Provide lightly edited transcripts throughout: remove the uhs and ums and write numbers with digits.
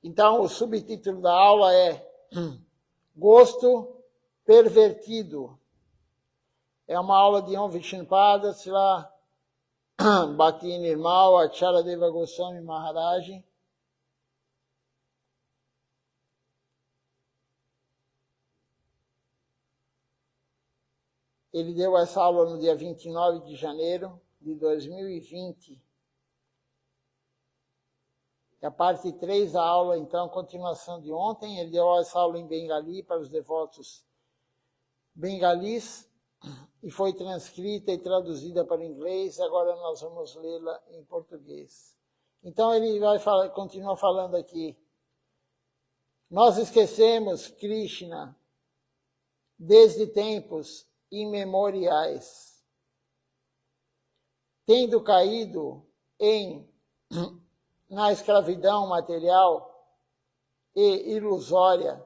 Então, o subtítulo da aula é Gosto Pervertido. É uma aula de Om Vishnupada Srila Bhakti Nirmal Acharadeva Goswami Maharaj. Ele deu essa aula no dia 29 de janeiro de 2020. É a parte 3 da aula, então, a continuação de ontem. Ele deu essa aula em bengali para os devotos bengalis e foi transcrita e traduzida para inglês. Agora nós vamos lê-la em português. Então, ele vai continuar falando aqui. Nós esquecemos Krishna desde tempos imemoriais, tendo caído na escravidão material e ilusória.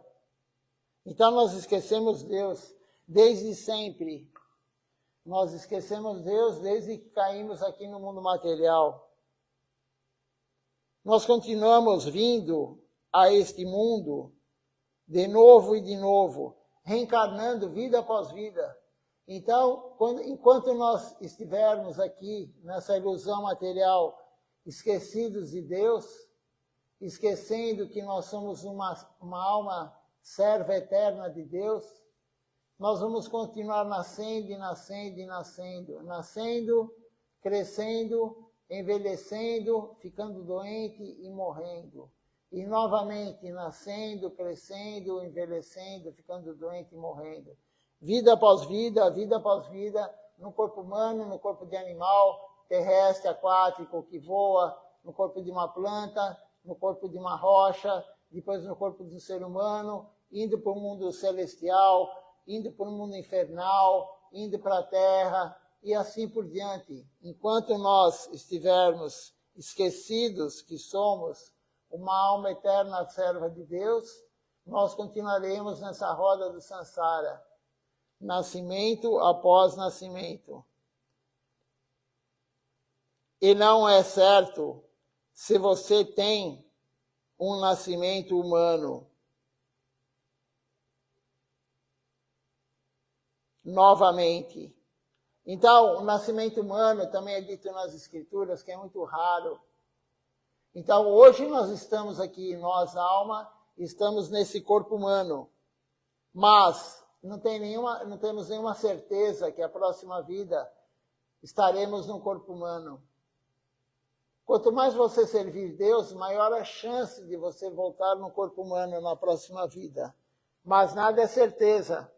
Então nós esquecemos Deus desde sempre. Nós esquecemos Deus desde que caímos aqui no mundo material. Nós continuamos vindo a este mundo de novo e de novo, reencarnando vida após vida. Então, enquanto nós estivermos aqui nessa ilusão material, esquecidos de Deus, esquecendo que nós somos uma alma serva eterna de Deus, nós vamos continuar nascendo e nascendo e nascendo, nascendo, crescendo, envelhecendo, ficando doente e morrendo. E novamente nascendo, crescendo, envelhecendo, ficando doente e morrendo. Vida após vida, no corpo humano, no corpo de animal, terrestre, aquático, que voa, no corpo de uma planta, no corpo de uma rocha, depois no corpo de um ser humano, indo para o mundo celestial, indo para o mundo infernal, indo para a terra, e assim por diante. Enquanto nós estivermos esquecidos que somos uma alma eterna serva de Deus, nós continuaremos nessa roda do Sansara, nascimento após nascimento. E não é certo se você tem um nascimento humano. Novamente. Então, o nascimento humano também é dito nas Escrituras que é muito raro. Então, hoje nós estamos aqui, nós, alma, estamos nesse corpo humano. Mas não temos nenhuma certeza que a próxima vida estaremos no corpo humano. Quanto mais você servir Deus, maior a chance de você voltar no corpo humano na próxima vida. Mas nada é certeza.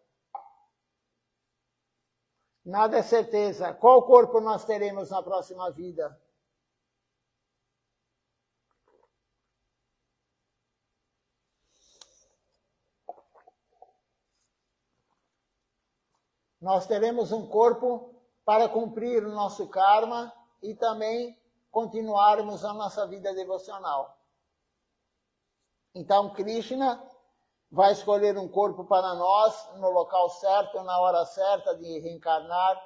Nada é certeza. Qual corpo nós teremos na próxima vida? Nós teremos um corpo para cumprir o nosso karma e também continuarmos a nossa vida devocional. Então, Krishna vai escolher um corpo para nós, no local certo, na hora certa de reencarnar,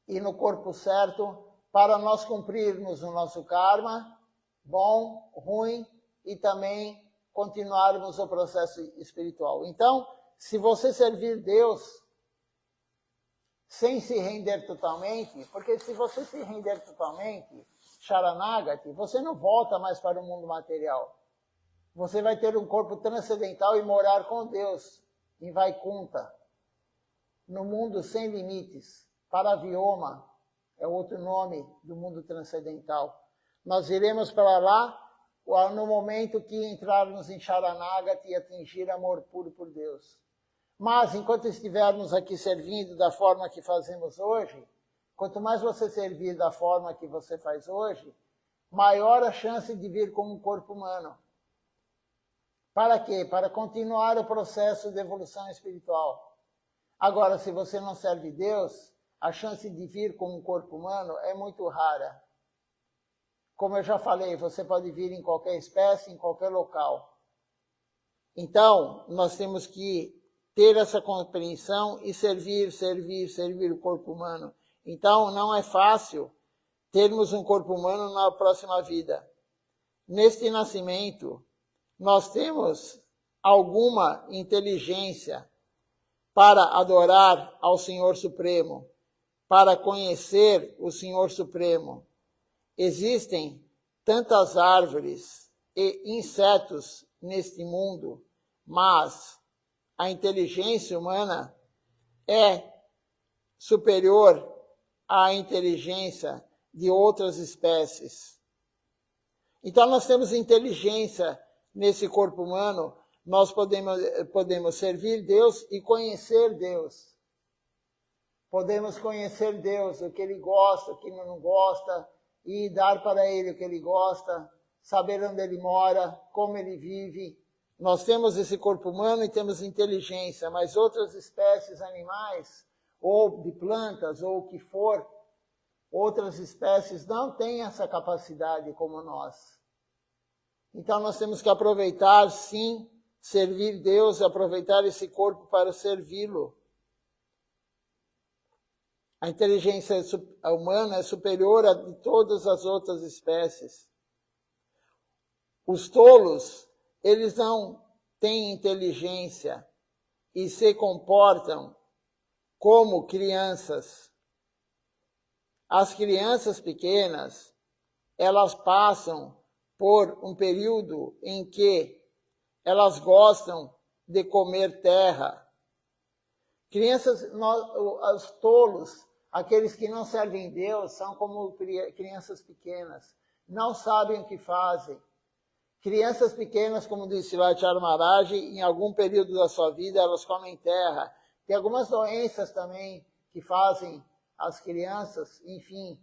e no corpo certo, para nós cumprirmos o nosso karma, bom, ruim, e também continuarmos o processo espiritual. Então, se você servir Deus sem se render totalmente, porque se você se render totalmente, Sharanagati, você não volta mais para o mundo material. Você vai ter um corpo transcendental e morar com Deus em Vaikunta, no mundo sem limites. Paravioma é outro nome do mundo transcendental. Nós iremos para lá no momento que entrarmos em Sharanagati e atingir amor puro por Deus. Mas, enquanto estivermos aqui servindo da forma que fazemos hoje, quanto mais você servir da forma que você faz hoje, maior a chance de vir como um corpo humano. Para quê? Para continuar o processo de evolução espiritual. Agora, se você não serve Deus, a chance de vir como um corpo humano é muito rara. Como eu já falei, você pode vir em qualquer espécie, em qualquer local. Então, nós temos que ter essa compreensão e servir o corpo humano. Então, não é fácil termos um corpo humano na próxima vida. neste nascimento, nós temos alguma inteligência para adorar ao Senhor Supremo, para conhecer o Senhor Supremo. Existem tantas árvores e insetos neste mundo, mas a inteligência humana é superior à inteligência de outras espécies. Então nós temos inteligência nesse corpo humano, nós podemos servir Deus e conhecer Deus. Podemos conhecer Deus, o que Ele gosta, o que Ele não gosta, e dar para Ele o que Ele gosta, saber onde Ele mora, como Ele vive. Nós temos esse corpo humano e temos inteligência, mas outras espécies animais, ou de plantas, ou o que for, outras espécies não têm essa capacidade como nós. Então nós temos que aproveitar, sim, servir Deus, aproveitar esse corpo para servi-lo. A inteligência humana é superior a de todas as outras espécies. Os tolos, eles não têm inteligência e se comportam como crianças. As crianças pequenas, elas passam por um período em que elas gostam de comer terra. Os tolos, aqueles que não servem Deus, são como crianças pequenas, não sabem o que fazem. Crianças pequenas, como disse Silvacharya Maharaj, em algum período da sua vida, elas comem terra. Tem algumas doenças também que fazem as crianças, enfim,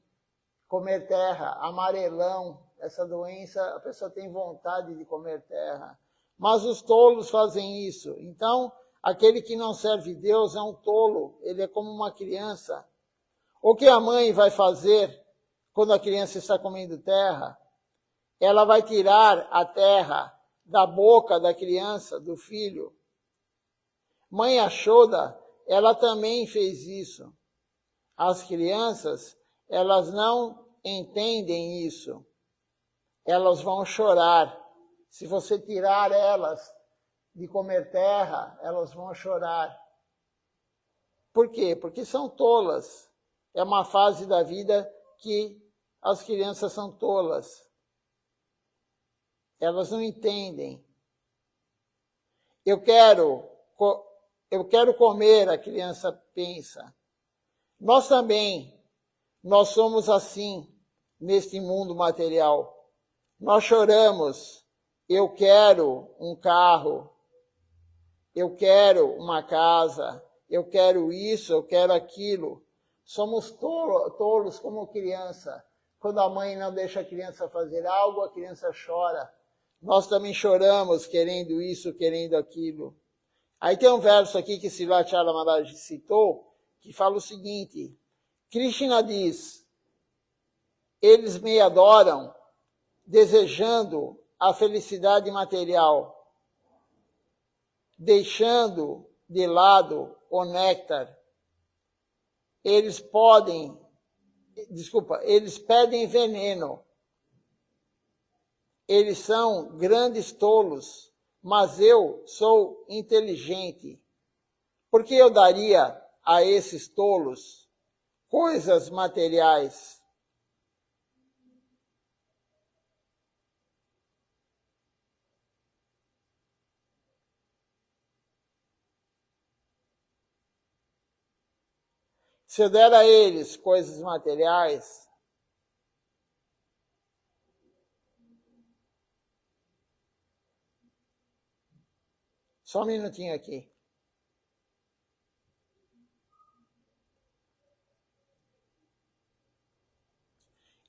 comer terra. Amarelão, essa doença, a pessoa tem vontade de comer terra. Mas os tolos fazem isso. Então, aquele que não serve Deus é um tolo, ele é como uma criança. O que a mãe vai fazer quando a criança está comendo terra? Ela vai tirar a terra da boca da criança, do filho. Mãe Yashoda, ela também fez isso. As crianças, elas não entendem isso. Elas vão chorar. Se você tirar elas de comer terra, elas vão chorar. Por quê? Porque são tolas. É uma fase da vida que as crianças são tolas. Elas não entendem. Eu quero comer, a criança pensa. Nós também, nós somos assim neste mundo material. Nós choramos. Eu quero um carro. Eu quero uma casa. Eu quero isso, eu quero aquilo. Somos tolos como criança. Quando a mãe não deixa a criança fazer algo, a criança chora. Nós também choramos querendo isso, querendo aquilo. Aí tem um verso aqui que Silvacharya Maharaj citou, que fala o seguinte: Krishna diz, eles me adoram desejando a felicidade material, deixando de lado o néctar. Eles pedem veneno. Eles são grandes tolos, mas eu sou inteligente. Por que eu daria a esses tolos coisas materiais? Se eu der a eles coisas materiais, só um minutinho aqui.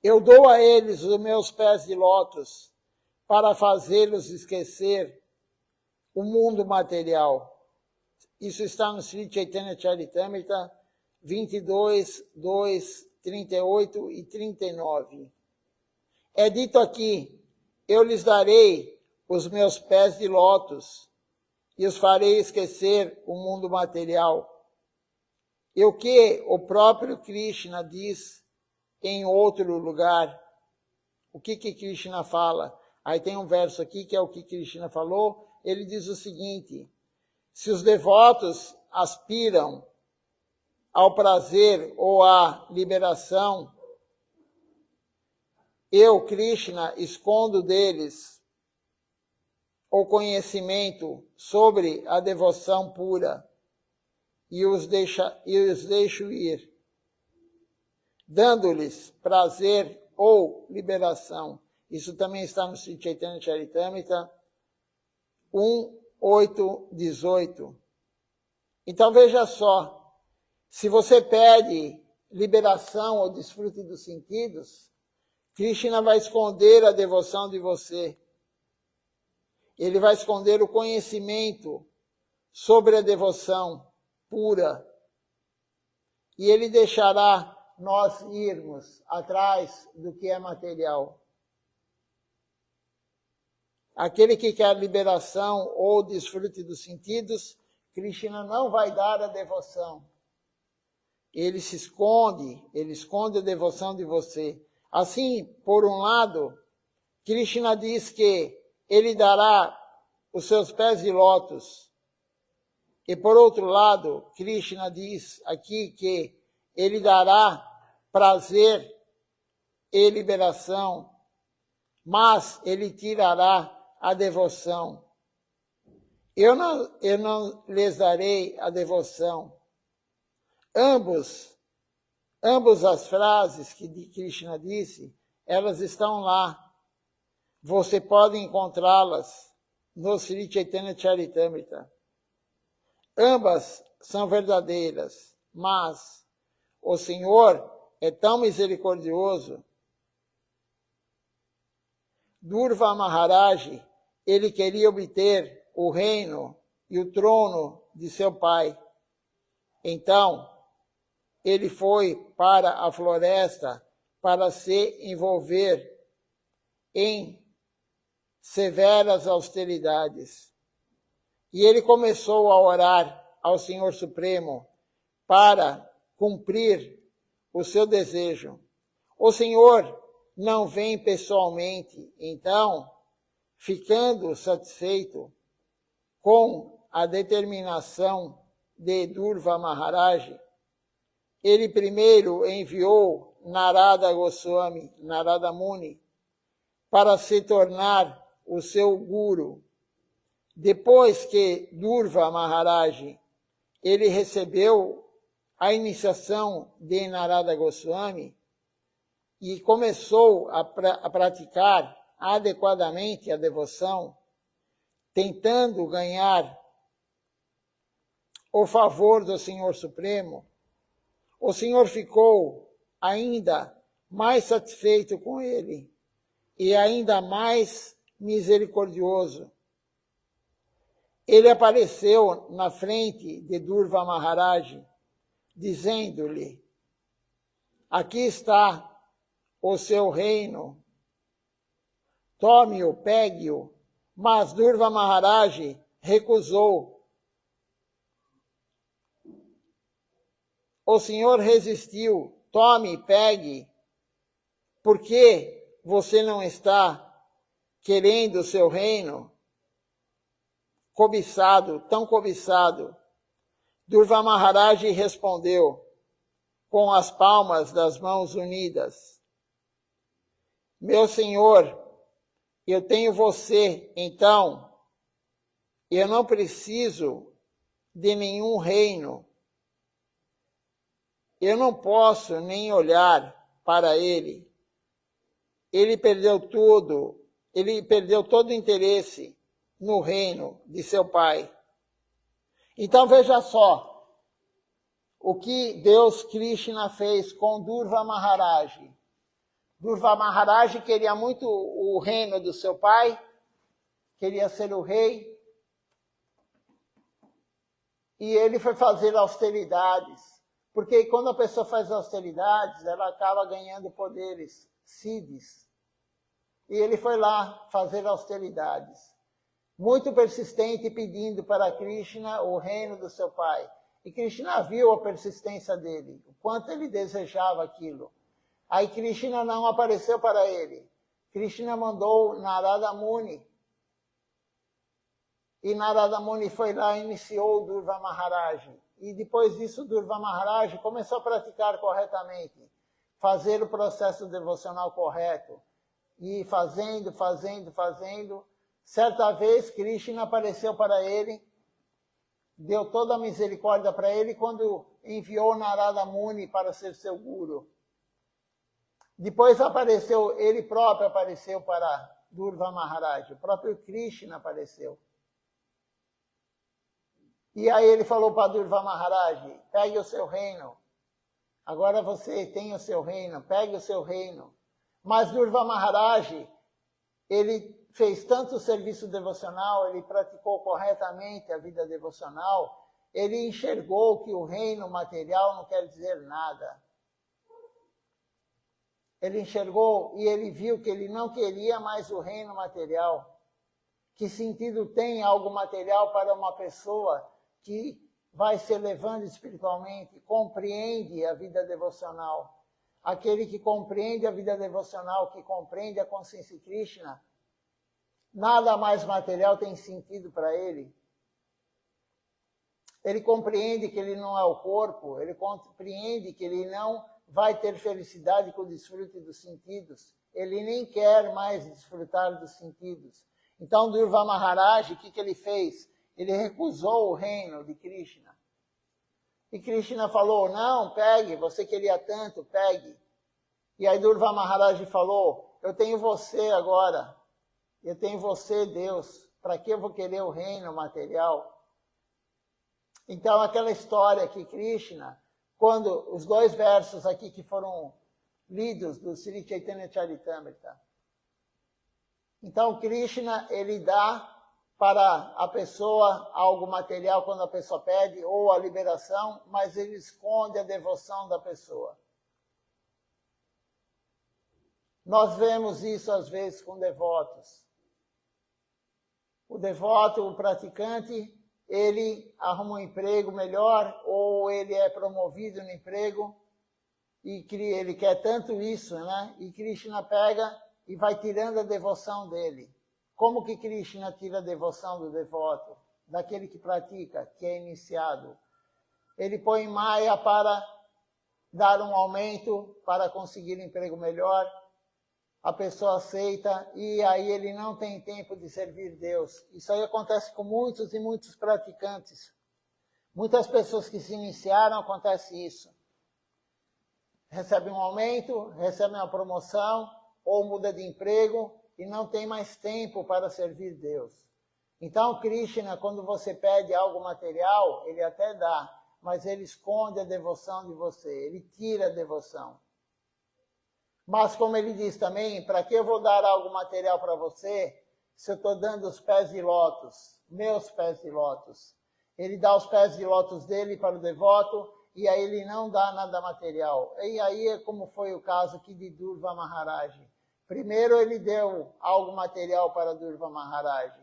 Eu dou a eles os meus pés de lótus para fazê-los esquecer o mundo material. Isso está no Sri Chaitanya Charitamrita 22, 2, 38 e 39. É dito aqui, eu lhes darei os meus pés de lótus e os farei esquecer o mundo material. E o que o próprio Krishna diz em outro lugar. O que Krishna fala? Aí tem um verso aqui, que é o que Krishna falou, ele diz o seguinte: se os devotos aspiram ao prazer ou à liberação, eu, Krishna, escondo deles o conhecimento sobre a devoção pura e os deixo ir, dando-lhes prazer ou liberação. Isso também está no Sri Chaitanya Charitamrita 1:8-18. Então veja só, se você pede liberação ou desfrute dos sentidos, Krishna vai esconder a devoção de você. Ele vai esconder o conhecimento sobre a devoção pura. E ele deixará nós irmos atrás do que é material. Aquele que quer liberação ou desfrute dos sentidos, Krishna não vai dar a devoção. Ele esconde a devoção de você. Assim, por um lado, Krishna diz que ele dará os seus pés de lótus. E por outro lado, Krishna diz aqui que ele dará prazer e liberação, mas ele tirará a devoção. Eu não lhes darei a devoção. Ambas as frases que Krishna disse, elas estão lá. Você pode encontrá-las no Sri Chaitanya Charitamrita. Ambas são verdadeiras, mas o Senhor é tão misericordioso. Dhruva Maharaj, ele queria obter o reino e o trono de seu pai. Então, ele foi para a floresta para se envolver em severas austeridades. E ele começou a orar ao Senhor Supremo para cumprir o seu desejo. O Senhor não vem pessoalmente, então, ficando satisfeito com a determinação de Dhruva Maharaj, ele primeiro enviou Narada Goswami, Narada Muni, para se tornar o seu guru. Depois que Dhruva Maharaj ele recebeu a iniciação de Narada Goswami e começou a praticar adequadamente a devoção, tentando ganhar o favor do Senhor Supremo, o Senhor ficou ainda mais satisfeito com ele e ainda mais misericordioso. Ele apareceu na frente de Dhruva Maharaj, dizendo-lhe: aqui está o seu reino, tome-o, pegue-o. Mas Dhruva Maharaj recusou. O Senhor resistiu: tome, pegue. Por que você não está querendo o seu reino? Cobiçado, tão cobiçado. Dhruva Maharaj respondeu, com as palmas das mãos unidas: meu Senhor, eu tenho você, então eu não preciso de nenhum reino. Eu não posso nem olhar para ele. Ele perdeu tudo, ele perdeu todo o interesse no reino de seu pai. Então veja só o que Deus Krishna fez com Dhruva Maharaj. Dhruva Maharaj queria muito o reino do seu pai, queria ser o rei, e ele foi fazer austeridades, porque quando a pessoa faz austeridades, ela acaba ganhando poderes, siddhis. E ele foi lá fazer austeridades, muito persistente, pedindo para Krishna o reino do seu pai. E Krishna viu a persistência dele, o quanto ele desejava aquilo. Aí Krishna não apareceu para ele. Krishna mandou Narada Muni. E Narada Muni foi lá e iniciou o Durva Maharaj. E depois disso, o Durva Maharaj começou a praticar corretamente, fazer o processo devocional correto. E fazendo. Certa vez, Krishna apareceu para ele, deu toda a misericórdia para ele quando enviou Narada Muni para ser seu guru. Depois apareceu, ele próprio apareceu para Durva Maharaj, o próprio Krishna apareceu. E aí ele falou para Durva Maharaj, pegue o seu reino. Agora você tem o seu reino, pegue o seu reino. Mas Durva Maharaj, ele fez tanto serviço devocional, ele praticou corretamente a vida devocional, ele enxergou que o reino material não quer dizer nada. Ele enxergou e ele viu que ele não queria mais o reino material. Que sentido tem algo material para uma pessoa que vai se elevando espiritualmente, compreende a vida devocional? Aquele que compreende a vida devocional, que compreende a consciência de Krishna, nada mais material tem sentido para ele. Ele compreende que ele não é o corpo, ele compreende que ele não vai ter felicidade com o desfrute dos sentidos. Ele nem quer mais desfrutar dos sentidos. Então, Durva Maharaj, o que ele fez? Ele recusou o reino de Krishna. E Krishna falou, não, pegue, você queria tanto, pegue. E aí Durva Maharaj falou, eu tenho você agora. Eu tenho você, Deus. Para que eu vou querer o reino material? Então, aquela história que Krishna, quando os 2 versos aqui que foram lidos do Sri Chaitanya Charitamrita. Então, Krishna, ele dá para a pessoa algo material quando a pessoa pede, ou a liberação, mas ele esconde a devoção da pessoa. Nós vemos isso às vezes com devotos. O devoto, o praticante, ele arruma um emprego melhor, ou ele é promovido no emprego, e ele quer tanto isso, né? E Krishna pega e vai tirando a devoção dele. Como que Krishna tira a devoção do devoto? Daquele que pratica, que é iniciado. Ele põe Maya para dar um aumento, para conseguir um emprego melhor. A pessoa aceita e aí ele não tem tempo de servir Deus. Isso aí acontece com muitos e muitos praticantes. Muitas pessoas que se iniciaram, acontece isso. Recebem um aumento, recebem uma promoção, ou muda de emprego, e não tem mais tempo para servir Deus. Então, Krishna, quando você pede algo material, ele até dá, mas ele esconde a devoção de você, ele tira a devoção. Mas, como ele diz também, para que eu vou dar algo material para você, se eu estou dando os pés de lótus, meus pés de lótus? Ele dá os pés de lótus dele para o devoto, e aí ele não dá nada material. E aí é como foi o caso aqui de Durva Maharaj. Primeiro ele deu algo material para Durva Maharaj.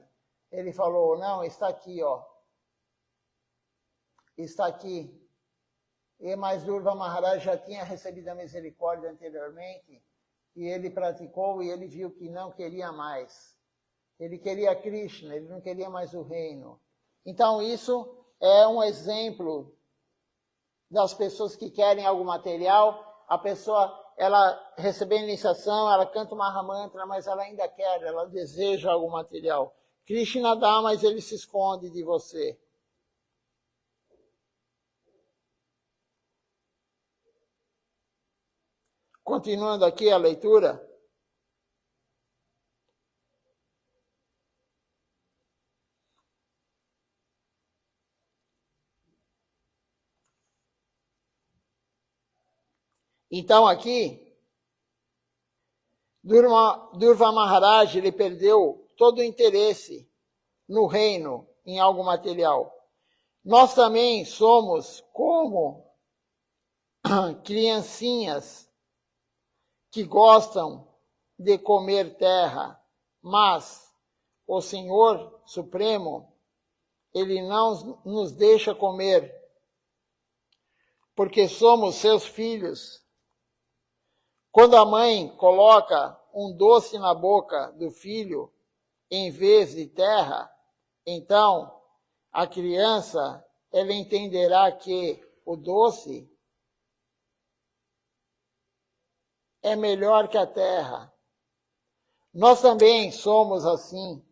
Ele falou, não, está aqui, ó. Está aqui. Mas Durva Maharaj já tinha recebido a misericórdia anteriormente, e ele praticou e ele viu que não queria mais. Ele queria Krishna, ele não queria mais o reino. Então isso é um exemplo das pessoas que querem algo material. A pessoa, ela recebe a iniciação, ela canta uma Mahamantra, mas ela ainda quer, ela deseja algo material. Krishna dá, mas ele se esconde de você. Continuando aqui a leitura. Então aqui, Durva Maharaj, ele perdeu todo o interesse no reino, em algo material. Nós também somos como criancinhas que gostam de comer terra, mas o Senhor Supremo, ele não nos deixa comer, porque somos seus filhos. Quando a mãe coloca um doce na boca do filho em vez de terra, então a criança ela entenderá que o doce é melhor que a terra. Nós também somos assim.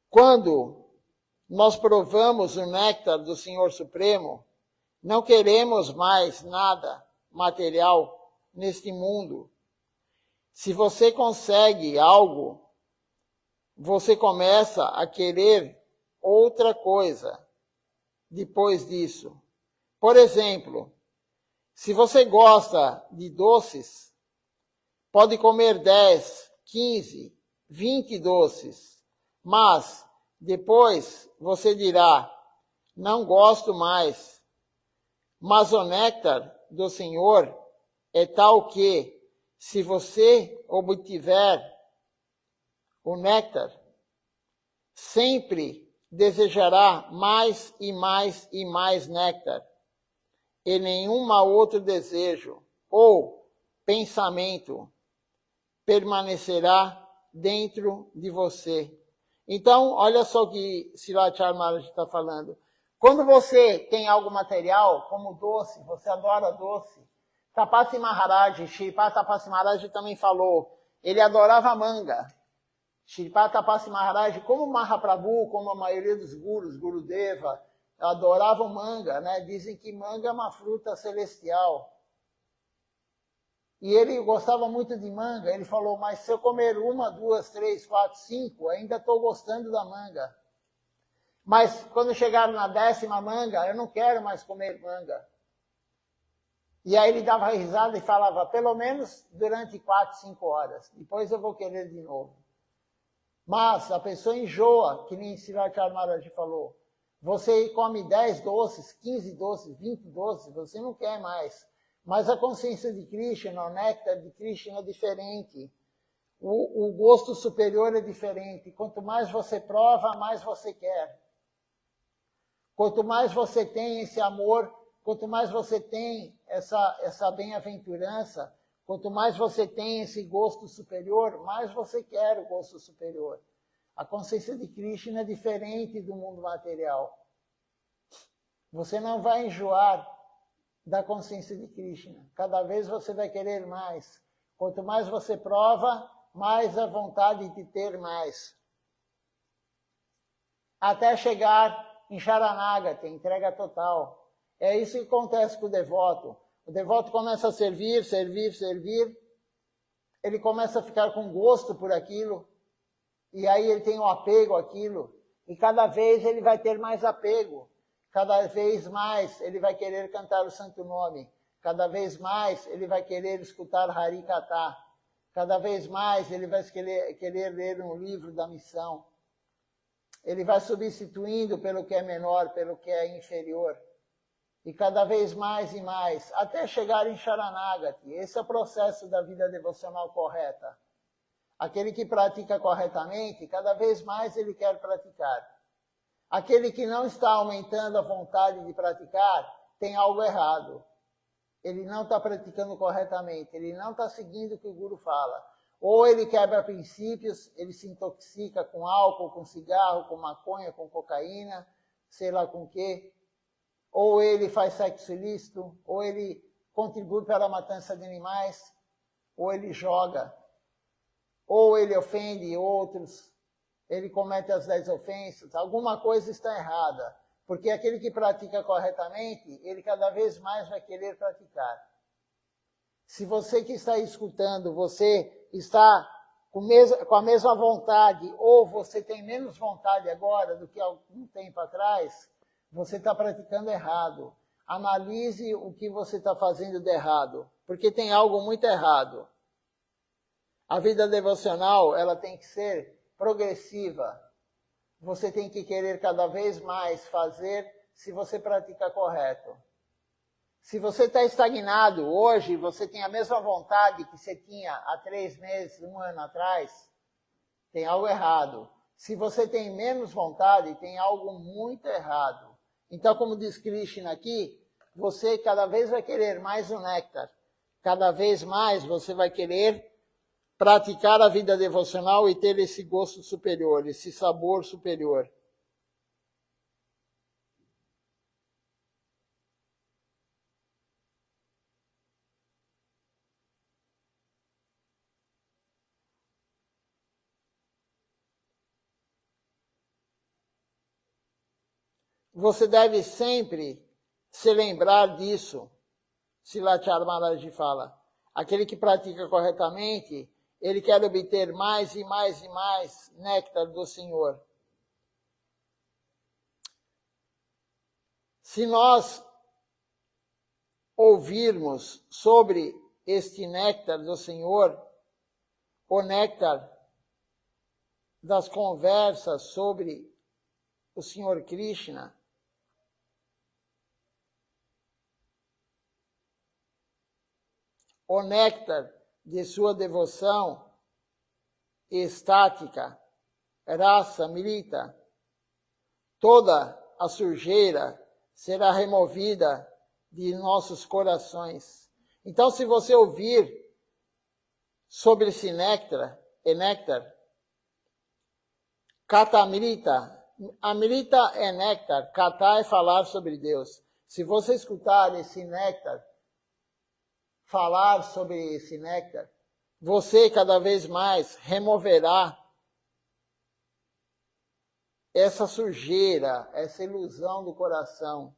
Quando nós provamos o néctar do Senhor Supremo, não queremos mais nada material neste mundo. Se você consegue algo, você começa a querer outra coisa depois disso. Por exemplo, se você gosta de doces, pode comer 10, 15, 20 doces, mas depois você dirá, não gosto mais. Mas o néctar do Senhor é tal que, se você obtiver o néctar, sempre desejará mais e mais e mais néctar, e nenhum outro desejo ou pensamento permanecerá dentro de você. Então, olha só o que Srilata Maharaj está falando. Quando você tem algo material, como doce, você adora doce. Tapasi Maharaj, Shripad Tapasi Maharaj também falou, ele adorava manga. Shripad Tapasi Maharaj, como Mahaprabhu, como a maioria dos gurus, Gurudeva, adoravam manga, né? Dizem que manga é uma fruta celestial. E ele gostava muito de manga. Ele falou, mas se eu comer 1, 2, 3, 4, 5, ainda estou gostando da manga. Mas quando chegaram na 10ª manga, eu não quero mais comer manga. E aí ele dava risada e falava, pelo menos durante 4, 5 horas. Depois eu vou querer de novo. Mas a pessoa enjoa, que nem Srilata Maharaj falou. Você come 10 doces, 15 doces, 20 doces, você não quer mais. Mas a consciência de Krishna, o néctar de Krishna é diferente. O gosto superior é diferente. Quanto mais você prova, mais você quer. Quanto mais você tem esse amor, quanto mais você tem essa bem-aventurança, quanto mais você tem esse gosto superior, mais você quer o gosto superior. A consciência de Krishna é diferente do mundo material. Você não vai enjoar da consciência de Krishna. Cada vez você vai querer mais. Quanto mais você prova, mais a vontade de ter mais. Até chegar em Sharanagati, entrega total. É isso que acontece com o devoto. O devoto começa a servir, servir, servir. Ele começa a ficar com gosto por aquilo. E aí ele tem um apego àquilo. E cada vez ele vai ter mais apego. Cada vez mais ele vai querer cantar o santo nome. Cada vez mais ele vai querer escutar Hari Katha. Cada vez mais ele vai querer ler um livro da missão. Ele vai substituindo pelo que é menor, pelo que é inferior. E cada vez mais e mais, até chegar em Sharanagati. Esse é o processo da vida devocional correta. Aquele que pratica corretamente, cada vez mais ele quer praticar. Aquele que não está aumentando a vontade de praticar, tem algo errado. Ele não está praticando corretamente, ele não está seguindo o que o Guru fala. Ou ele quebra princípios, ele se intoxica com álcool, com cigarro, com maconha, com cocaína, sei lá com o quê. Ou ele faz sexo ilícito, ou ele contribui para a matança de animais, ou ele joga, ou ele ofende outros, ele comete as 10 ofensas. Alguma coisa está errada, porque aquele que pratica corretamente, ele cada vez mais vai querer praticar. Se você que está escutando, você está com a mesma vontade, ou você tem menos vontade agora do que há algum tempo atrás, você está praticando errado. Analise o que você está fazendo de errado, porque tem algo muito errado. A vida devocional, ela tem que ser progressiva. Você tem que querer cada vez mais fazer se você pratica correto. Se você está estagnado hoje, você tem a mesma vontade que você tinha há 3 meses, 1 ano atrás, tem algo errado. Se você tem menos vontade, tem algo muito errado. Então, como diz Krishna aqui, você cada vez vai querer mais o néctar. cada vez mais você vai querer praticar a vida devocional e ter esse gosto superior, esse sabor superior. Você deve sempre se lembrar disso. Silatchar Maharaj fala. Aquele que pratica corretamente, ele quer obter mais e mais e mais néctar do Senhor. Se nós ouvirmos sobre este néctar do Senhor, o néctar das conversas sobre o Senhor Krishna, o néctar de sua devoção estática, rasa, milita, toda a sujeira será removida de nossos corações. Então, se você ouvir sobre esse néctar, kata milita, a milita é néctar, kata é falar sobre Deus. Se você escutar esse néctar, falar sobre esse néctar, você cada vez mais removerá essa sujeira, essa ilusão do coração.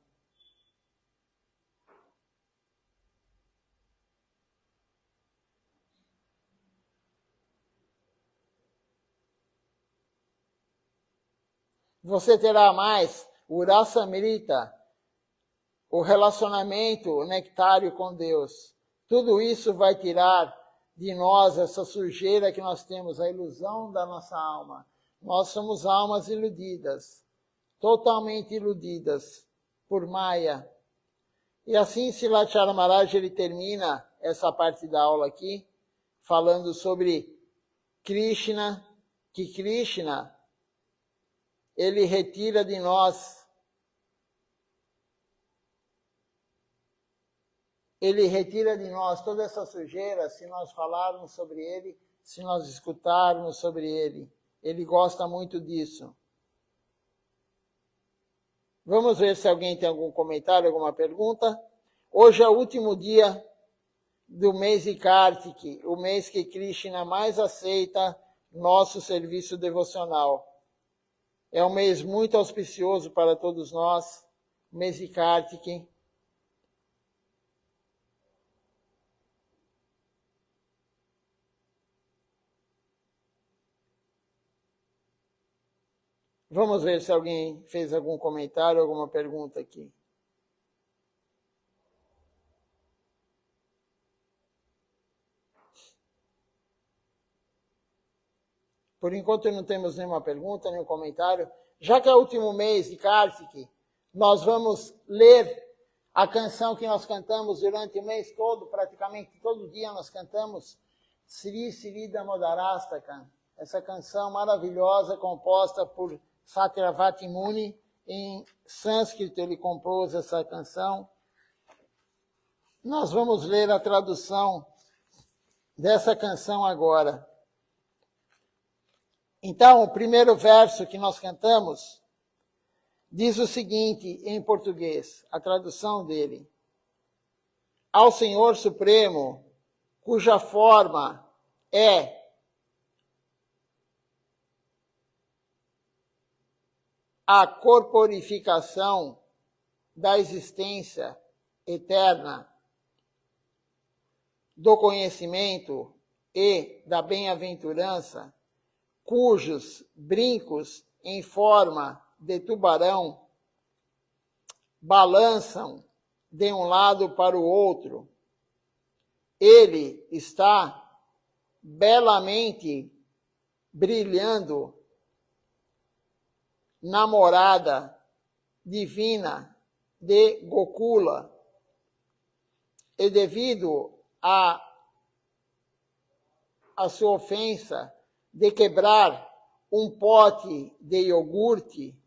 Você terá mais o rasa milita, o relacionamento nectário com Deus. Tudo isso vai tirar de nós essa sujeira que nós temos, a ilusão da nossa alma. Nós somos almas iludidas, totalmente iludidas por Maya. E assim Silatchar Maharaj ele termina essa parte da aula aqui, falando sobre Krishna, que Krishna ele retira de nós, toda essa sujeira se nós falarmos sobre ele, se nós escutarmos sobre ele. Ele gosta muito disso. Vamos ver se alguém tem algum comentário, alguma pergunta. Hoje é o último dia do mês de Kartik, o mês que Krishna mais aceita nosso serviço devocional. É um mês muito auspicioso para todos nós, o mês de Kartik. Vamos ver se alguém fez algum comentário, alguma pergunta aqui. Por enquanto não temos nenhuma pergunta, nenhum comentário. Já que é o último mês de Kartik, nós vamos ler a canção que nós cantamos durante o mês todo, praticamente todo dia nós cantamos Sri Sri Damodarastaka, essa canção maravilhosa composta por Satyavati Muni. Em sânscrito ele compôs essa canção. Nós vamos ler a tradução dessa canção agora. Então, o primeiro verso que nós cantamos diz o seguinte em português, a tradução dele. Ao Senhor Supremo, cuja forma é a corporificação da existência eterna, do conhecimento e da bem-aventurança, cujos brincos em forma de tubarão balançam de um lado para o outro. Ele está belamente brilhando na morada divina de Gokula. E devido à sua ofensa de quebrar um pote de iogurte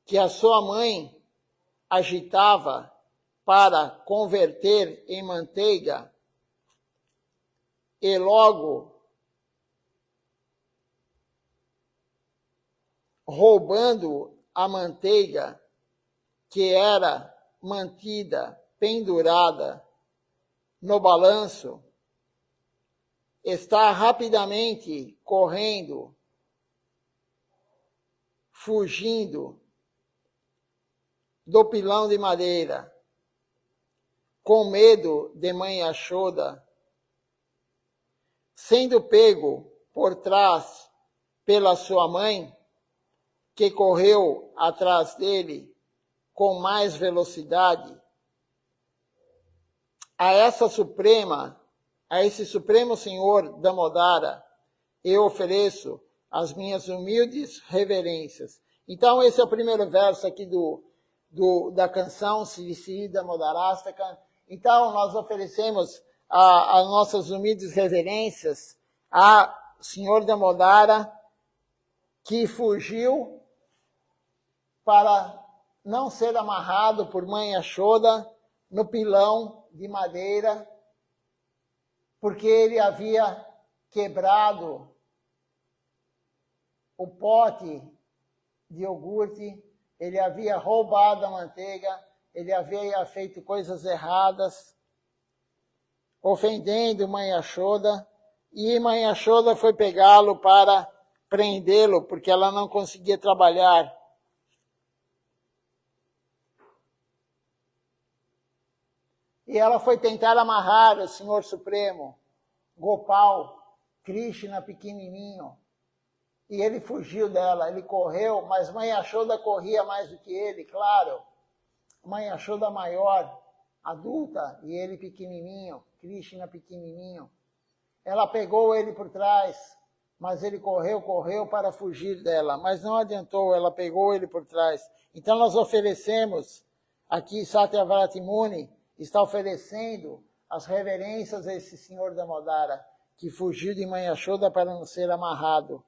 que a sua mãe agitava para converter em manteiga, e logo roubando a manteiga que era mantida pendurada no balanço, está rapidamente correndo, fugindo do pilão de madeira, com medo de mãe Yashoda, sendo pego por trás pela sua mãe, que correu atrás dele com mais velocidade. A esse Supremo Senhor Damodara, eu ofereço as minhas humildes reverências. Então, esse é o primeiro verso aqui da canção Sri Sri Damodarastaka. Então, nós oferecemos as nossas humildes reverências a Senhor Damodara, que fugiu para não ser amarrado por mãe Yashoda no pilão de madeira, porque ele havia quebrado o pote de iogurte, ele havia roubado a manteiga, ele havia feito coisas erradas, ofendendo mãe Yashoda, e mãe Yashoda foi pegá-lo para prendê-lo, porque ela não conseguia trabalhar. E ela foi tentar amarrar o Senhor Supremo, Gopal, Krishna pequenininho. E ele fugiu dela, ele correu, mas mãe Yashoda corria mais do que ele, claro. Mãe Yashoda maior, adulta, e ele pequenininho, Krishna pequenininho. Ela pegou ele por trás, mas ele correu para fugir dela. Mas não adiantou, ela pegou ele por trás. Então nós oferecemos, aqui Satyavrata Muni está oferecendo as reverências a esse Senhor Damodara, que fugiu de mãe Yashoda para não ser amarrado.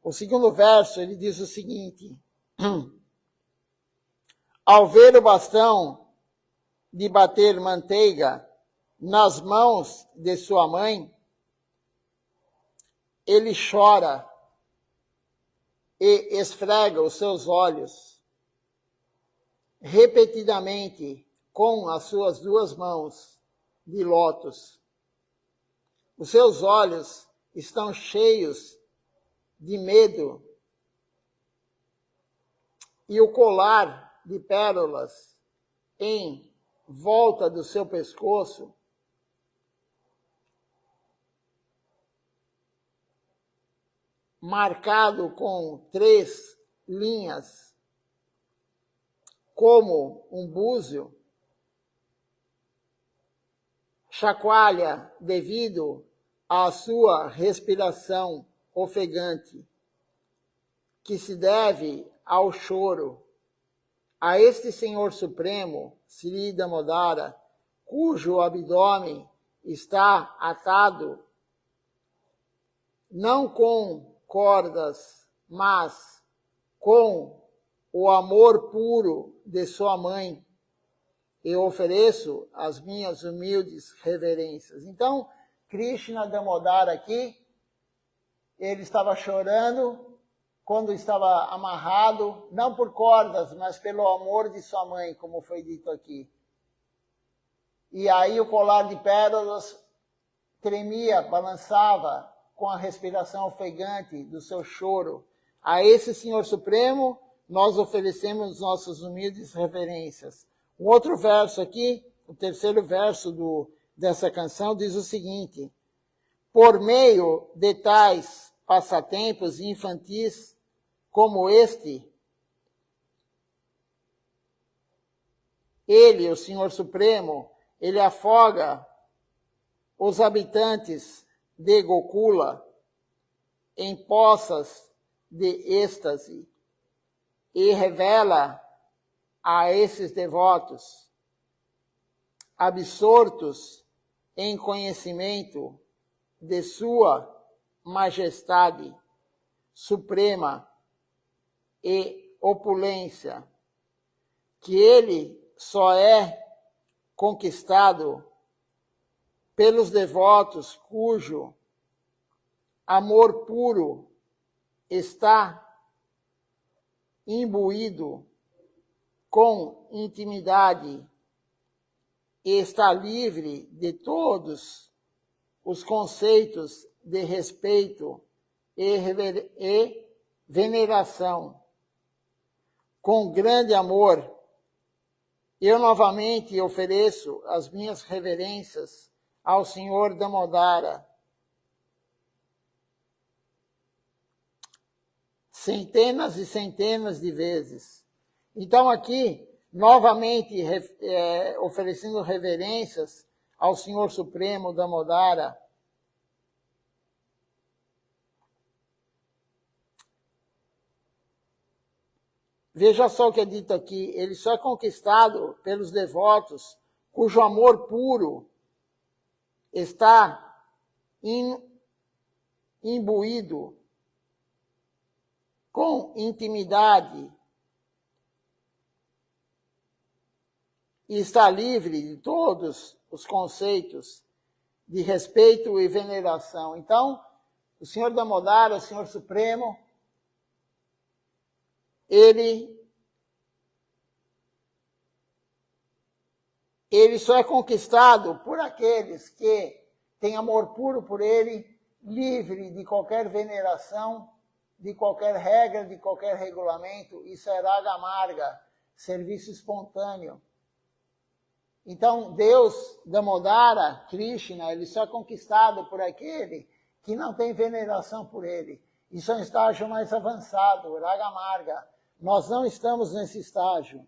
O segundo verso, ele diz o seguinte: ao ver o bastão de bater manteiga nas mãos de sua mãe, ele chora e esfrega os seus olhos repetidamente com as suas duas mãos de lótus. Os seus olhos estão cheios de medo e o colar de pérolas em volta do seu pescoço marcado com 3 linhas, como um búzio, chacoalha devido à sua respiração ofegante, que se deve ao choro. A este Senhor Supremo, Sri Damodara, cujo abdômen está atado, não com cordas, mas com o amor puro de sua mãe, eu ofereço as minhas humildes reverências. Então, Krishna Damodara aqui, ele estava chorando quando estava amarrado, não por cordas, mas pelo amor de sua mãe, como foi dito aqui. E aí o colar de pérolas tremia, balançava com a respiração ofegante do seu choro. A esse Senhor Supremo, nós oferecemos nossas humildes reverências. Um outro verso aqui, o terceiro verso dessa canção, diz o seguinte: por meio de tais passatempos infantis como este, ele, o Senhor Supremo, ele afoga os habitantes de Gokula em poças de êxtase e revela a esses devotos, absortos em conhecimento de sua majestade suprema e opulência, que ele só é conquistado pelos devotos cujo amor puro está imbuído com intimidade e está livre de todos os conceitos de respeito e veneração. Com grande amor, eu novamente ofereço as minhas reverências ao Senhor Damodara, centenas e centenas de vezes. Então aqui, novamente, oferecendo reverências ao Senhor Supremo Damodara, veja só o que é dito aqui, ele só é conquistado pelos devotos cujo amor puro está imbuído com intimidade e está livre de todos os conceitos de respeito e veneração. Então, o Senhor Damodara, o Senhor Supremo, ele só é conquistado por aqueles que têm amor puro por ele, livre de qualquer veneração, de qualquer regra, de qualquer regulamento. Isso é raga amarga, serviço espontâneo. Então, Deus, Damodara, Krishna, ele só é conquistado por aquele que não tem veneração por ele. Isso é um estágio mais avançado, raga amarga. Nós não estamos nesse estágio.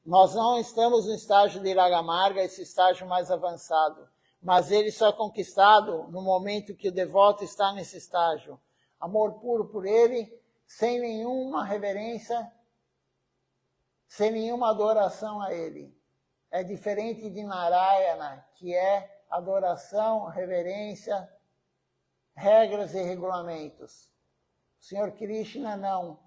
Nós não estamos no estágio de raga amarga, esse estágio mais avançado. Mas ele só é conquistado no momento que o devoto está nesse estágio. Amor puro por ele, sem nenhuma reverência, sem nenhuma adoração a ele. É diferente de Narayana, que é adoração, reverência, regras e regulamentos. O Senhor Krishna não.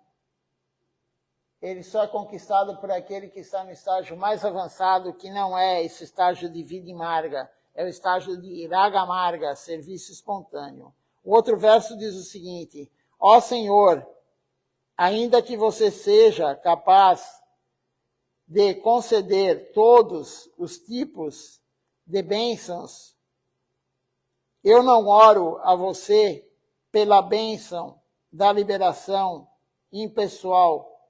Ele só é conquistado por aquele que está no estágio mais avançado, que não é esse estágio de vida amarga, é o estágio de raga amarga, serviço espontâneo. O outro verso diz o seguinte: ó Senhor, ainda que você seja capaz de conceder todos os tipos de bênçãos, eu não oro a você pela bênção da liberação impessoal,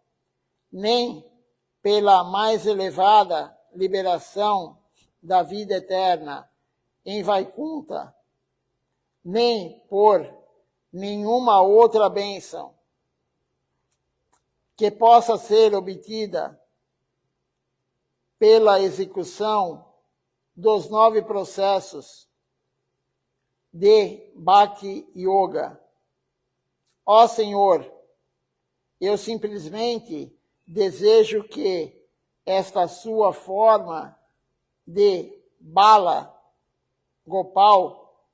nem pela mais elevada liberação da vida eterna em Vaikunta, nem por nenhuma outra bênção que possa ser obtida pela execução dos 9 processos de Bhakti Yoga. Ó Senhor, eu simplesmente desejo que esta sua forma de Bala Gopal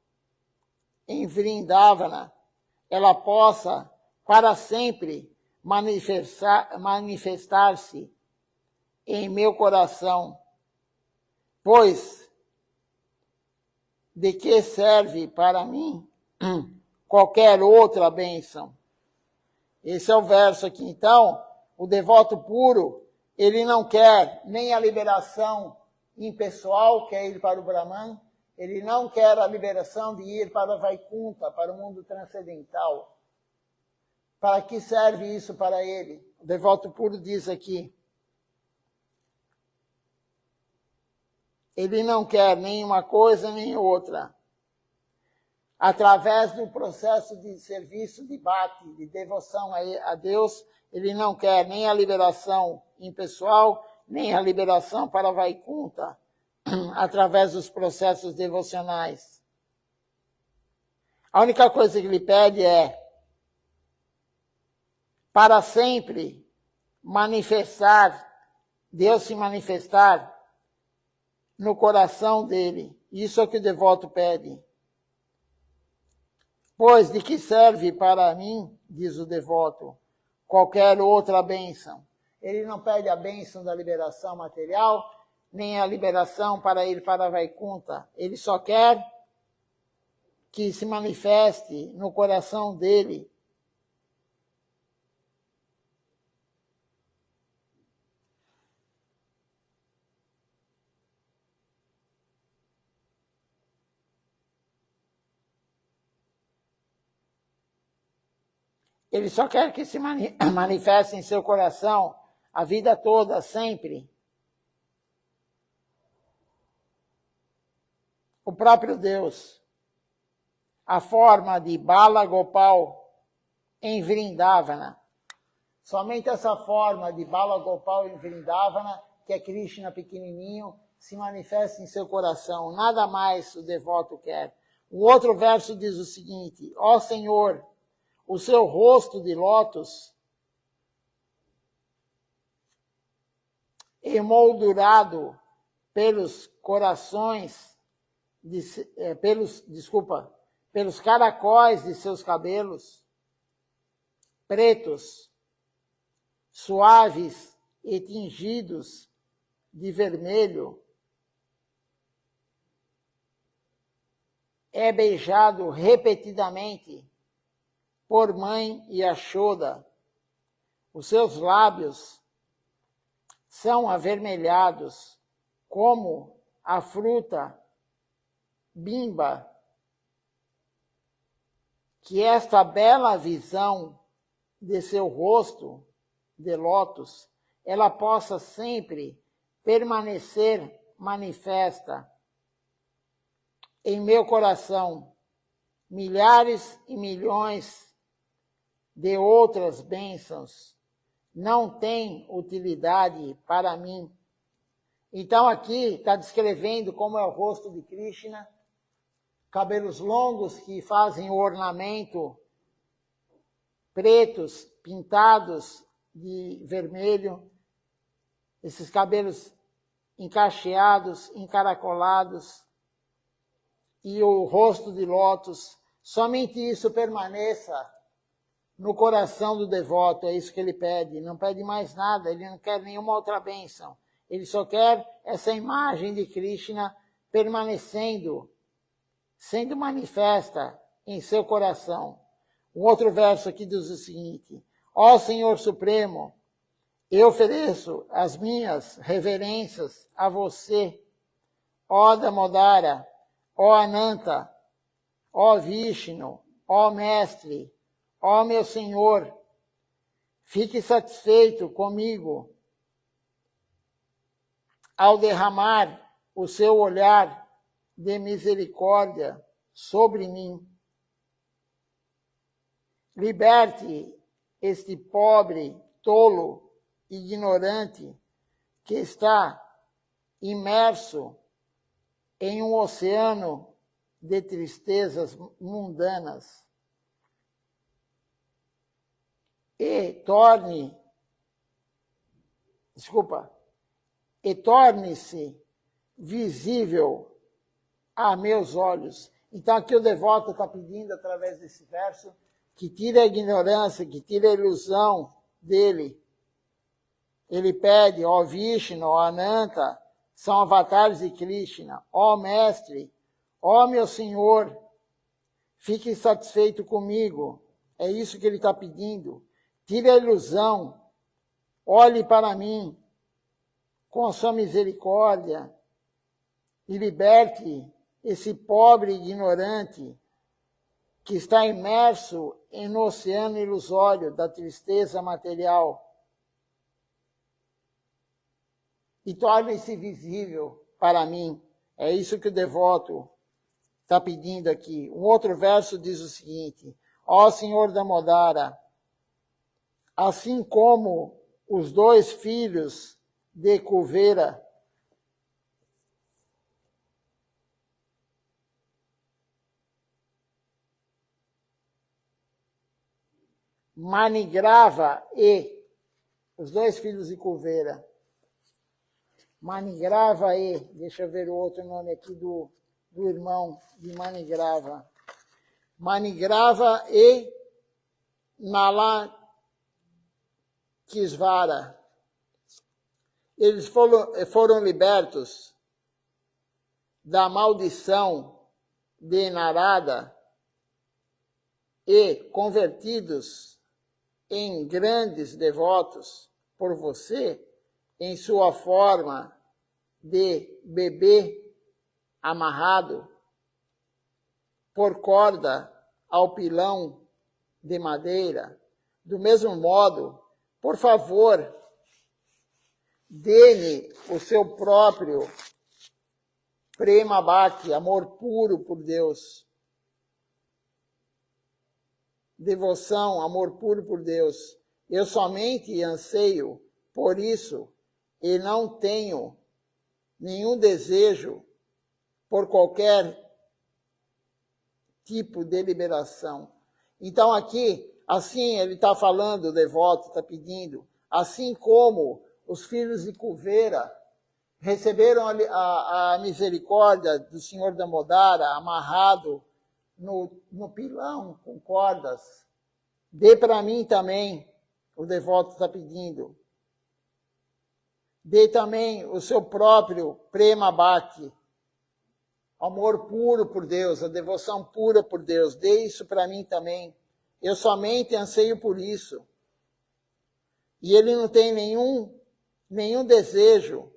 em Vrindavana, ela possa para sempre manifestar-se em meu coração, pois de que serve para mim qualquer outra bênção? Esse é o verso aqui. Então, o devoto puro, ele não quer nem a liberação impessoal, que é ir para o Brahman, ele não quer a liberação de ir para Vaikunta, para o mundo transcendental. Para que serve isso para ele? O devoto puro diz aqui, ele não quer nem uma coisa nem outra. Através do processo de serviço de bhakti, de devoção a Deus, ele não quer nem a liberação impessoal, nem a liberação para Vaikunta, através dos processos devocionais. A única coisa que ele pede é para sempre Deus se manifestar no coração dele. Isso é o que o devoto pede. Pois de que serve para mim, diz o devoto, qualquer outra bênção? Ele não pede a bênção da liberação material, nem a liberação para ir para Vaikunta. Ele só quer que se manifeste no coração dele. Ele só quer que se manifeste em seu coração a vida toda, sempre. O próprio Deus. A forma de Bala Gopal em Vrindavana. Somente essa forma de Bala Gopal em Vrindavana, que é Krishna pequenininho, se manifesta em seu coração. Nada mais o devoto quer. O outro verso diz o seguinte: ó Senhor, o seu rosto de lótus emoldurado pelos corações, pelos caracóis de seus cabelos, pretos, suaves e tingidos de vermelho, é beijado repetidamente por mãe Yashoda. Os seus lábios são avermelhados como a fruta bimba. Que esta bela visão de seu rosto de lótus, ela possa sempre permanecer manifesta em meu coração. Milhares e milhões de outras bênçãos não têm utilidade para mim. Então aqui está descrevendo como é o rosto de Krishna, cabelos longos que fazem o ornamento, pretos, pintados de vermelho, esses cabelos encaixeados, encaracolados, e o rosto de lótus, somente isso permaneça no coração do devoto, é isso que ele pede, não pede mais nada, ele não quer nenhuma outra bênção, ele só quer essa imagem de Krishna permanecendo, sendo manifesta em seu coração. Um outro verso aqui diz o seguinte: ó Senhor Supremo, eu ofereço as minhas reverências a você, ó Damodara, ó Ananta, ó Vishnu, ó Mestre, ó meu Senhor, fique satisfeito comigo ao derramar o seu olhar de misericórdia sobre mim. Liberte este pobre, tolo, ignorante, que está imerso em um oceano de tristezas mundanas. E torne-se visível a meus olhos. Então aqui o devoto está pedindo, através desse verso, que tire a ignorância, que tire a ilusão dele. Ele pede, ó Vishnu, ó Ananta, são avatares de Krishna, ó Mestre, ó meu Senhor, fique satisfeito comigo. É isso que ele está pedindo. Tire a ilusão, olhe para mim com a sua misericórdia e liberte esse pobre ignorante que está imerso no oceano ilusório da tristeza material. E torne-se visível para mim. É isso que o devoto está pedindo aqui. Um outro verso diz o seguinte: ó Senhor Damodara, assim como os dois filhos de Kuvera Manigrava os dois filhos de Kuvera, Manigrava deixa eu ver o outro nome aqui do irmão de Manigrava. Manigrava e Nalakisvara. Eles foram libertos da maldição de Narada e convertidos em grandes devotos por você, em sua forma de bebê amarrado por corda ao pilão de madeira, do mesmo modo, por favor, dê-me o seu próprio prema bhakti, amor puro por Deus, devoção, amor puro por Deus. Eu somente anseio por isso e não tenho nenhum desejo por qualquer tipo de liberação. Então aqui, assim ele está falando, o devoto está pedindo, assim como os filhos de Kuvera receberam a misericórdia do Senhor Damodara, amarrado no pilão com cordas, dê para mim também, o devoto está pedindo. Dê também o seu próprio prema bhakti, amor puro por Deus, a devoção pura por Deus. Dê isso para mim também. Eu somente anseio por isso. E ele não tem nenhum desejo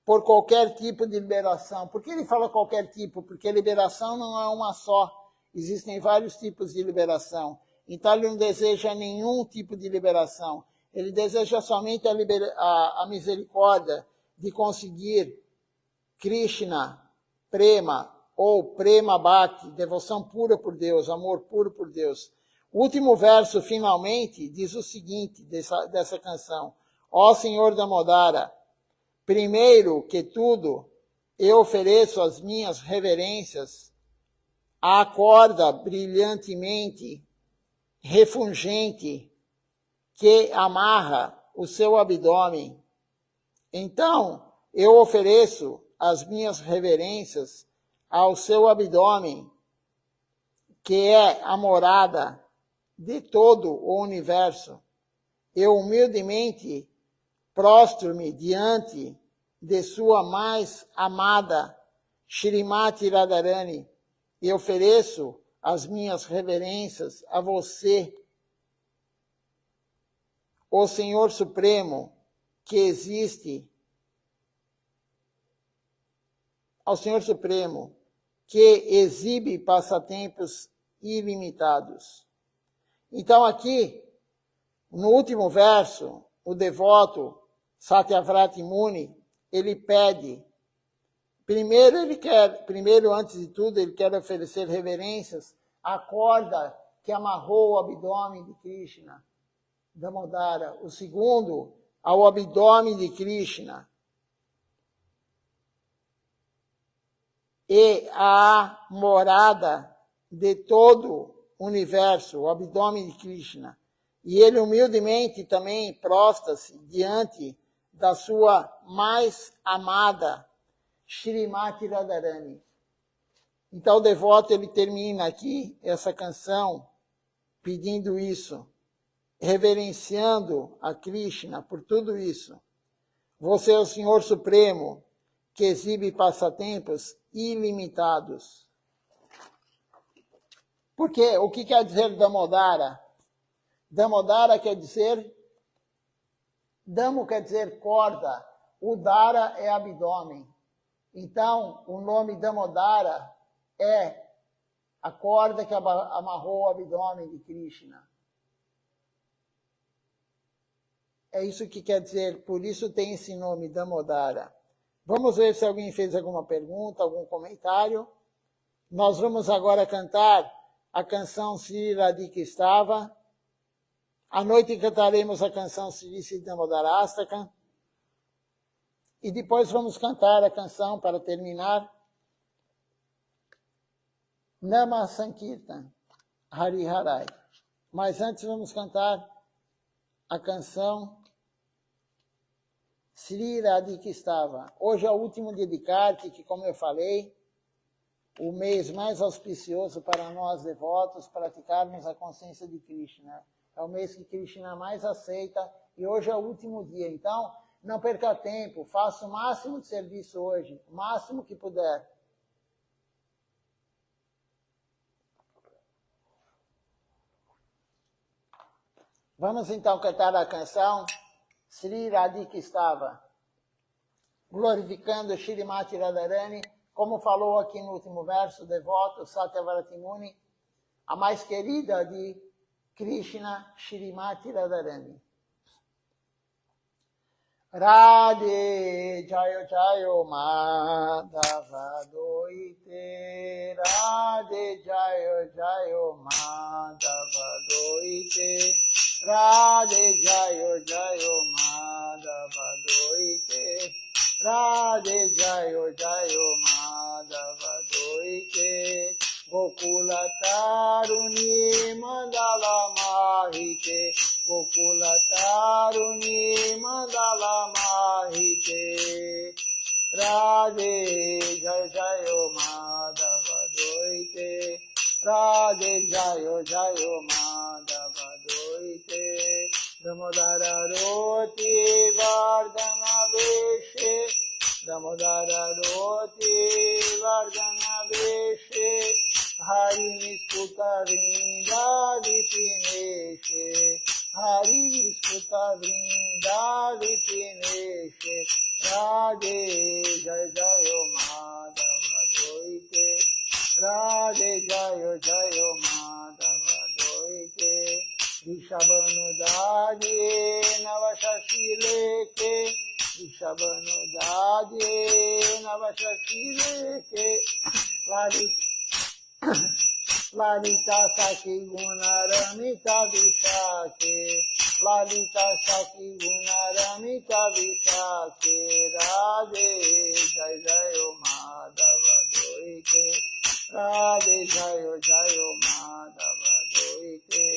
por qualquer tipo de liberação. Por que ele fala qualquer tipo? Porque liberação não é uma só. Existem vários tipos de liberação. Então ele não deseja nenhum tipo de liberação. Ele deseja somente a misericórdia de conseguir Krishna, prema ou prema bhakti, devoção pura por Deus, amor puro por Deus. O último verso, finalmente, diz o seguinte dessa canção. Ó Senhor Damodara, primeiro que tudo, eu ofereço as minhas reverências à corda brilhantemente refulgente que amarra o seu abdômen. Então, eu ofereço as minhas reverências ao seu abdômen, que é a morada de todo o universo. Eu humildemente prostro-me diante de sua mais amada Shrimati Radharani e ofereço as minhas reverências a você, o Senhor Supremo, que existe, ao Senhor Supremo, que exibe passatempos ilimitados. Então aqui, no último verso, o devoto Satyavrata Muni, ele pede, primeiro, antes de tudo, ele quer oferecer reverências à corda que amarrou o abdômen de Krishna, Damodara. O segundo, ao abdômen de Krishna. E a morada de todo o universo, o abdômen de Krishna. E ele humildemente também prostra-se diante da sua mais amada Shrimati Radharani. Então o devoto ele termina aqui essa canção pedindo isso, reverenciando a Krishna por tudo isso. Você é o Senhor Supremo, que exibe passatempos ilimitados. Por quê? O que quer dizer Damodara? Damodara quer dizer, Damo quer dizer corda, o Dara é abdômen. Então, o nome Damodara é a corda que amarrou o abdômen de Krishna. É isso que quer dizer, por isso tem esse nome, Damodara. Vamos ver se alguém fez alguma pergunta, algum comentário. Nós vamos agora cantar a canção Sri Radhika Estava. À noite cantaremos a canção Sri Siddhamodarastaka. E depois vamos cantar a canção, para terminar, Nama Sankirtan, Hari Harai. Mas antes vamos cantar a canção Sri Radhika Estava. Hoje é o último dia de Kartik, que, como eu falei, o mês mais auspicioso para nós devotos praticarmos a consciência de Krishna. É o mês que Krishna mais aceita e hoje é o último dia. Então, não perca tempo, faça o máximo de serviço hoje, o máximo que puder. Vamos então cantar a canção Sri Radhika estava glorificando Shrimati Radharani, como falou aqui no último verso, o devoto Satyavrata Muni, a mais querida de Krishna, Shrimati Radharani. Radhe Jayo Jayo Madhava Doite, Radhe Jayo Jayo Madhava Doite, Radhe Jayo Jayo Madhava Doite, Radhe Jayo Jayo Madhava Doite, Gokula Taruni Mandala Mahite, Gokula Taruni Mandala Mahite, Radhe Jayo Jayo Madhava Doite, Radhe Jayo Jayo Madhava Doite, Damodara Roti Vardhana Veshe, Damodara Roti Vardhana Veshe, Hari Nisputa Vrinda Vipineshe, Hari Nisputa Vrinda Vipineshe, Radhe Jai Jayo Madhava Doite, Radhe Jayo Jayo Madhava Doite, Vishabhanu Dadi Navashashi Leke, Vishabhanu Dadi Navashashi Leke, Lalita Saki Gunaramita Vishake, Lalita Saki Gunaramita Vishake, Radhe Jai Jayo Madhava Doite, Radhe Jayo Jayo Madhava Doite,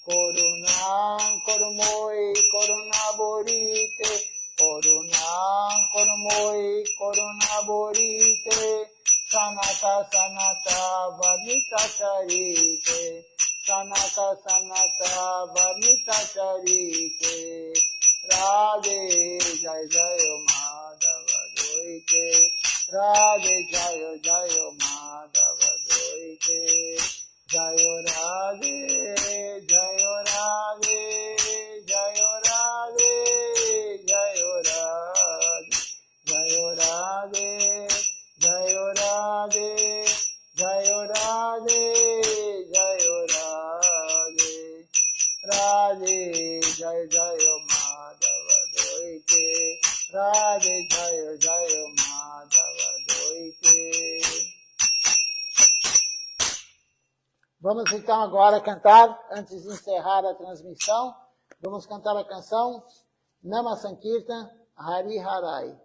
Korunam Korumoi Koruna Borite, Korunam Korumoi Koruna Borite, Sanata Sanata Varnita Charite, Sanata Sanata Varnita Charite, Radhe Jai Jayo Madhava Doite, Radhe Jayo Jayo Madhava Doite, Jayo Radhe, Jayo Radhe, Jayo Radhe, Jayo Radhe, Jayo Radhe, Jayo Radhe, Jayo Radhe, Jayo Radhe, Radhe Jai Jayo Madhava Doite, Radhe Jayo Jayo Madhava Doite. Vamos então agora cantar, antes de encerrar a transmissão, vamos cantar a canção Nama Sankirtan Hari Harai.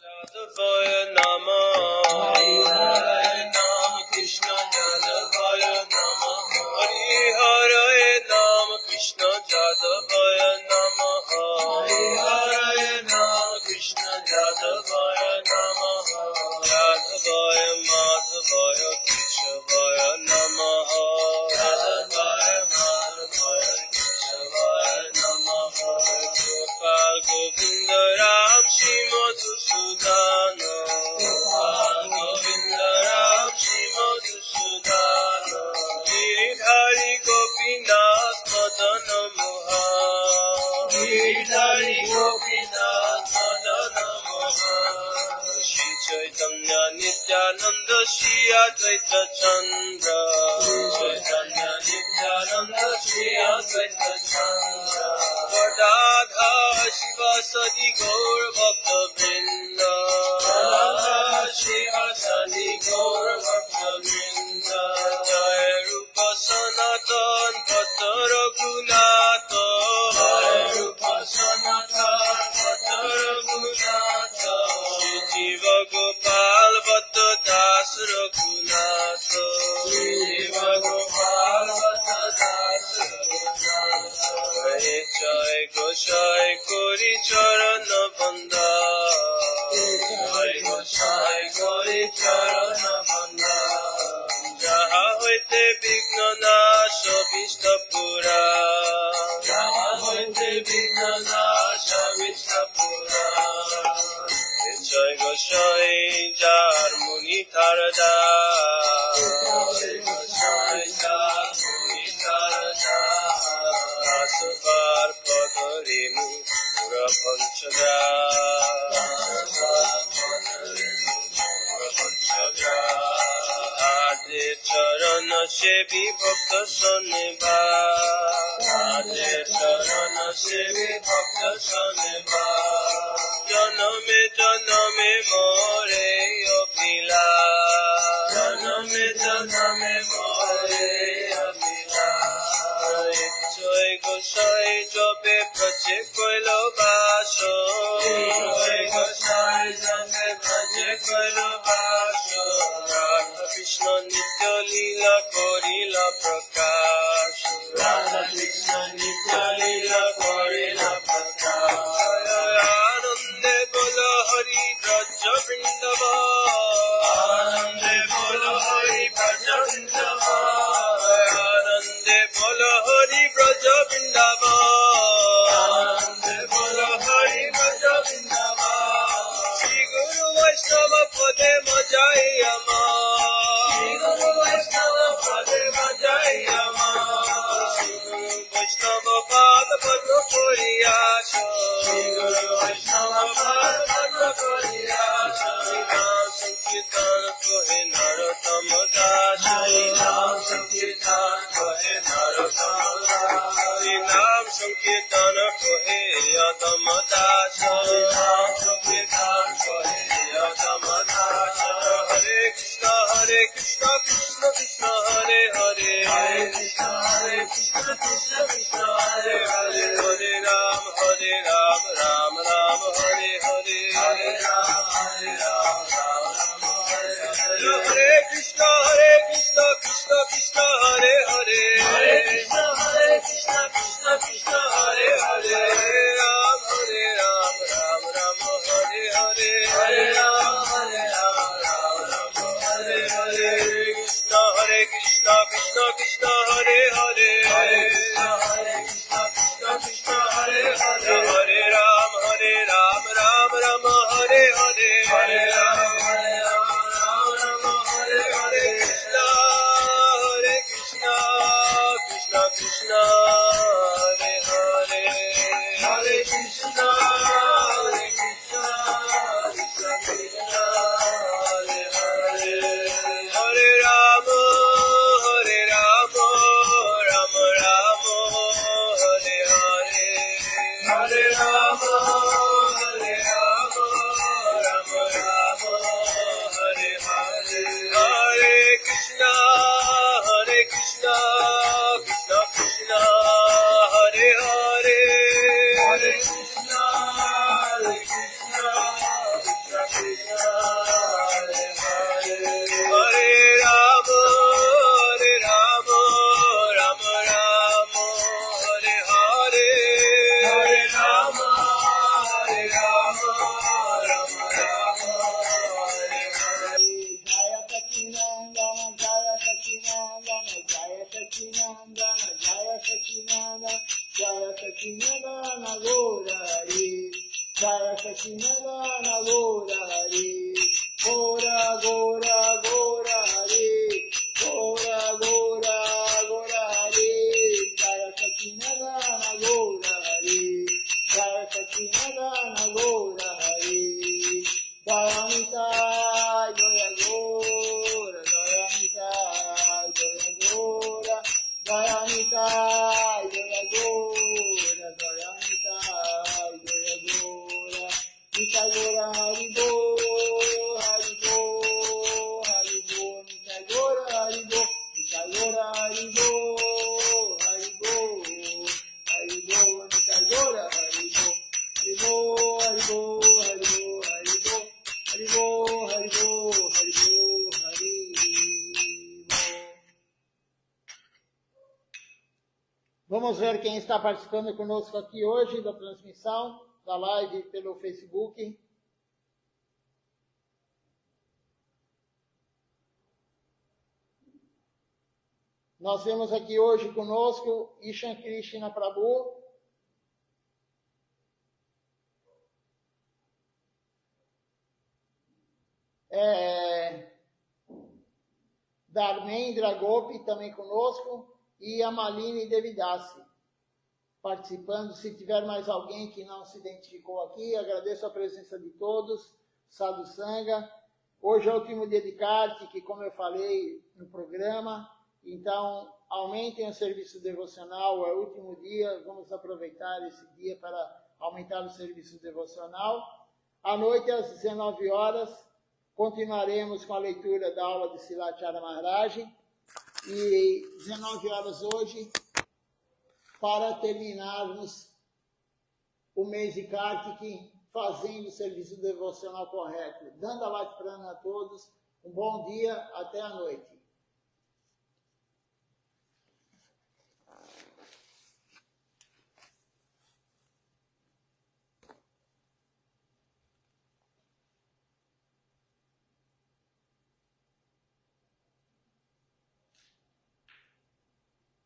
Jadavaya Namah Hari Haraya Nama Krishna Jadavaya Namah Hari Haraya Nama Krishna Jadavaya Namah Hari Haraya Nama Krishna Jadavaya Namah Jadavaya Madhavaya Keshavaya Namah Jadavaya Madhavaya Keshavaya Namah Gopal Govinda Ram Shri Madhusudana Gopal Govinda Ram Shri Madhusudana Giridhari Gopinath Madana Mohan Giridhari Gopinath Madana Mohan Shri Chaitanya Nityananda Shri Advaita Chandra Chaitanya Nityananda Shri Advaita Chandra Radha Shiva Sadi Gaur Bhakta Vrinda Radha Shiva Sadi Gaur Bhakta Vrinda Jai Rupa Sanatan Bhatta Raghunatha Jai Rupa Sanatan Bhatta Raghunatha Shri Jiva Gopal Bhatta Das Raghunatha Shri Jiva Gopal Bhatta Das Raghunatha Jai Goshai Kori Charana Banda Jai Goshai Kori Charana Banda Jaha হইতে বিঘ্ন নাশ অভীষ্ট পুরা রামা হইতে বিঘ্ন নাশ অভীষ্ট পুরা জয় গোসাই যার মুনি তার গোসাই যার মুনি তার আসবার পদরে পুরা পঞ্চদা আজে চরণ সেবী ভক্ত শোনবা আজে চরণ সেবী ভক্ত শোনবা জনমে জনমে মোরে অভিলা জনমে জনমে মোরে অভিলা জয় গোসাই জবে ব্রজে কইল বাস গোসাই জবে ব্রজে কইল বাস রাধা কৃষ্ণ নিত্য লীলা করিল প্রকাশ রাধা কৃষ্ণ নিত্য লীলা করিল প্রকাশ আনন্দে বল হরি ব্রজ বৃন্দাবন আনন্দে বল হরি ব্রজ বৃন্দাবন আনন্দে বল হরি ব্রজ বৃন্দাবন আনন্দে বল হরি ব্রজ বৃন্দাবন শ্রী গুরু বৈষ্ণব পদে মজাই আমার শ্রী গুরু বৈষ্ণব পদে মজাই আমার শ্রী গুরু বৈষ্ণব পাদ পদ্ম করিয়াছ শ্রী গুরু বৈষ্ণব পাদ পদ্ম করিয়াছ নাম সংকীর্তন কহে নরোত্তম দাস নাম সংকীর্তন কহে নরোত্তম দাস নাম সংকীর্তন কহে অদম দাস নাম সংকীর্তন কহে অদম দাস হরে কৃষ্ণ কৃষ্ণ কৃষ্ণ হরে হরে হরে কৃষ্ণ কৃষ্ণ কৃষ্ণ হরে হরে হরে রাম রাম রাম হরে হরে হরে রাম রাম রাম হরে হরে হরে কৃষ্ণ কৃষ্ণ কৃষ্ণ হরে হরে হরে কৃষ্ণ কৃষ্ণ হরে হরে হরে রাম রাম রাম হরে হরে হরে রাম রাম রাম হরে হরে কৃষ্ণ কৃষ্ণ কৃষ্ণ হরে হরে হরে কৃষ্ণ কৃষ্ণ হরে হরে হরে রাম রাম রাম হরে হরে হরে রাম রাম হরে হরে কৃষ্ণ কৃষ্ণ কৃষ্ণ হরে হরে হরে কৃষ্ণ কৃষ্ণ কৃষ্ণ হরে হরে হরে রাম রাম রাম হরে হরে হরে রাম রাম রাম হরে হরে হরে কৃষ্ণ কৃষ্ণ কৃষ্ণ হরে হরে হরে কৃষ্ণ কৃষ্ণ কৃষ্ণ হরে হরে হরে রাম রাম রাম হরে হরে হরে রাম রাম রাম হরে Hare Jaya Sacinandana, Jaya Sacinandana, Jaya Sacinandana, Jaya Sacinandana, Jaya Sacinandana, Gaurari, Jaya Sacinandana, Gaurari, Gora, Gora, Gaurari, Gora, Gora, Gaurari, Jaya Sacinandana, Gaurari, Jaya Sacinandana, Gaurari, Jayamita, Jaya Gora, Jayamita, Jaya Gora, Jayamita, Jaya Gora, Jayamita, Jaya Gora, Nita Gora, Hari Bo, Hari Bo, Hari Bo, Nita Gora, Hari Bo, Nita Gora, Hari Bo, Hari Bo, Hari Bo, Nita Gora, Hari Bo, Hari Bo, Hari Bo, Hari Bo, Hari Bo. Hari Bo, Hari Bo, Hari Bo, Hari Bo. Vamos ver quem está participando conosco aqui hoje da transmissão, da live pelo Facebook. Nós temos aqui hoje conosco Ishan Krishna Prabhu, Dharmendra Gopi também conosco e a Malini Devidasi participando. Se tiver mais alguém que não se identificou aqui, agradeço a presença de todos, Sadhu Sangha. Hoje é o último dia de Kartik, como eu falei no programa, então aumentem o serviço devocional, é o último dia, vamos aproveitar esse dia para aumentar o serviço devocional. À noite, às 19 horas, continuaremos com a leitura da aula de Silachara Maharaj, e 19 horas hoje, para terminarmos o mês de Kartik fazendo o serviço devocional correto. Dando a Prana a todos, um bom dia, até a noite.